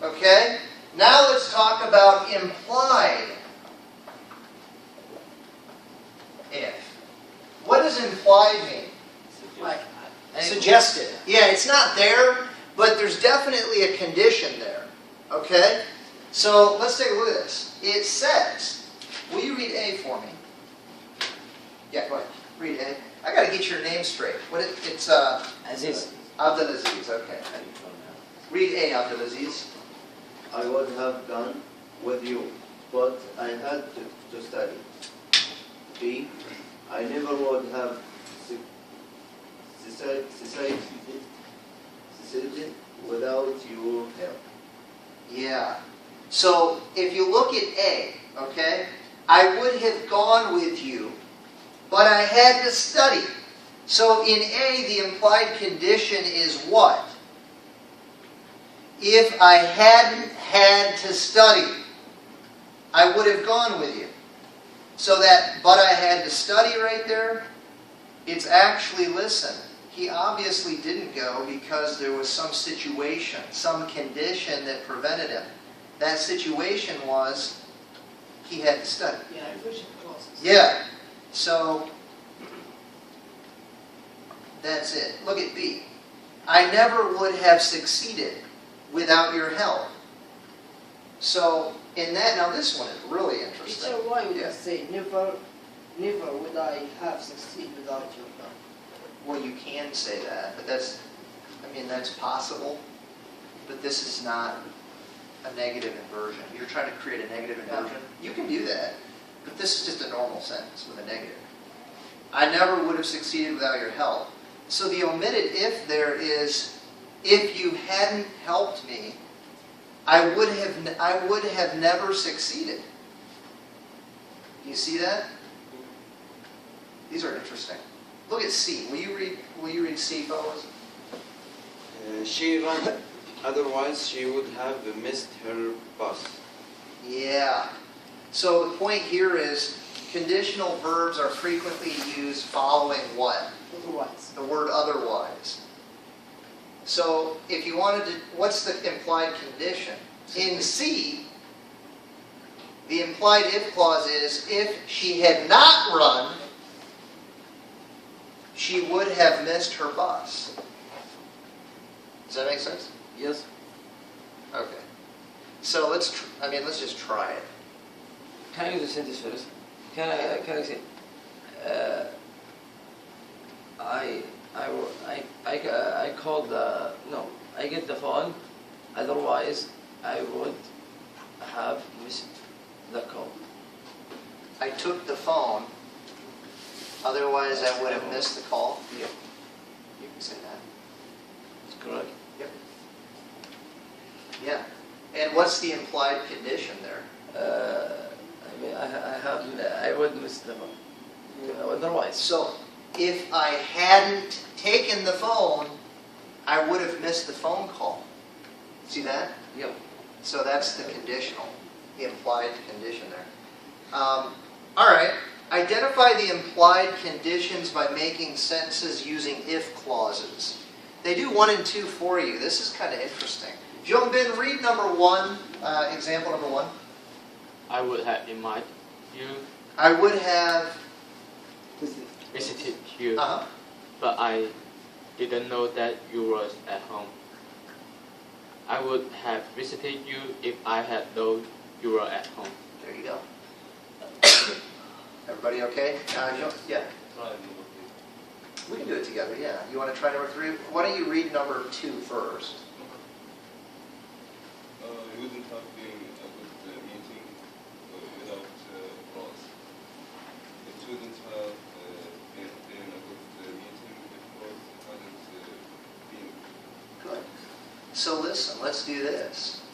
Okay? Now let's talk about implied if. What does implied mean? Like, Suggested. Yeah, it's not there, but there's definitely a condition there. Okay? So let's take a look at this. It says, will you read A for me? Yeah, go ahead. Read A. I got to get your name straight. It's Aziz. Abdelaziz. Okay. Read A, Abdelaziz. I would have gone with you, but I had to study. B. I never would have succeeded without your help. Yeah. So if you look at A, okay, I would have gone with you, but I had to study. So in A, the implied condition is what? If I hadn't had to study, I would have gone with you. So that, but I had to study right there, it's actually, listen, he obviously didn't go because there was some situation, some condition that prevented him. That situation was he had to study. Yeah, efficient process. Yeah. So that's it. Look at B. I never would have succeeded without your help. So in that, now this one is really interesting. Teacher, why would Yeah. you say never would I have succeeded without your help? Well, you can say that, but that's possible. But this is not a negative inversion. You're trying to create a negative inversion. You can do that, but this is just a normal sentence with a negative. I never would have succeeded without your help. So the omitted if there is, if you hadn't helped me, I would have never succeeded. Do you see that? These are interesting. Look at C. Will you read C, fellas? She ran, otherwise she would have missed her bus. Yeah. So the point here is conditional verbs are frequently used following what? Otherwise. The word otherwise. So if you wanted to, what's the implied condition? In C, the implied if clause is if she had not run, she would have missed her bus. Does that make sense? Yes. Okay. So let's just try it. Can I use the sentence first? Can I say? I called the no. I get the phone. Otherwise, I would have missed the call. I took the phone. Otherwise, I would have missed the call. Yeah, You can say that. that's correct. Yep. Yeah. And what's the implied condition there? I would miss the phone. Otherwise, So, if I hadn't taken the phone, I would have missed the phone call. See that? yeah. So that's the conditional, the implied condition there. All right. Identify the implied conditions by making sentences using if clauses. They do 1 and 2 for you. This is kind of interesting. John Ben, read number 1, example number 1. I would have invited you, I would have... visited you, Uh-huh. but I didn't know that you were at home. I would have visited you if I had known you were at home. There you go. Everybody okay? Yeah. We can do it together, yeah. You want to try number 3? Why don't you read number 2 first? You wouldn't have been a good meeting without Ross. It wouldn't have been a good meeting if Ross hadn't been. Good. So listen, let's do this.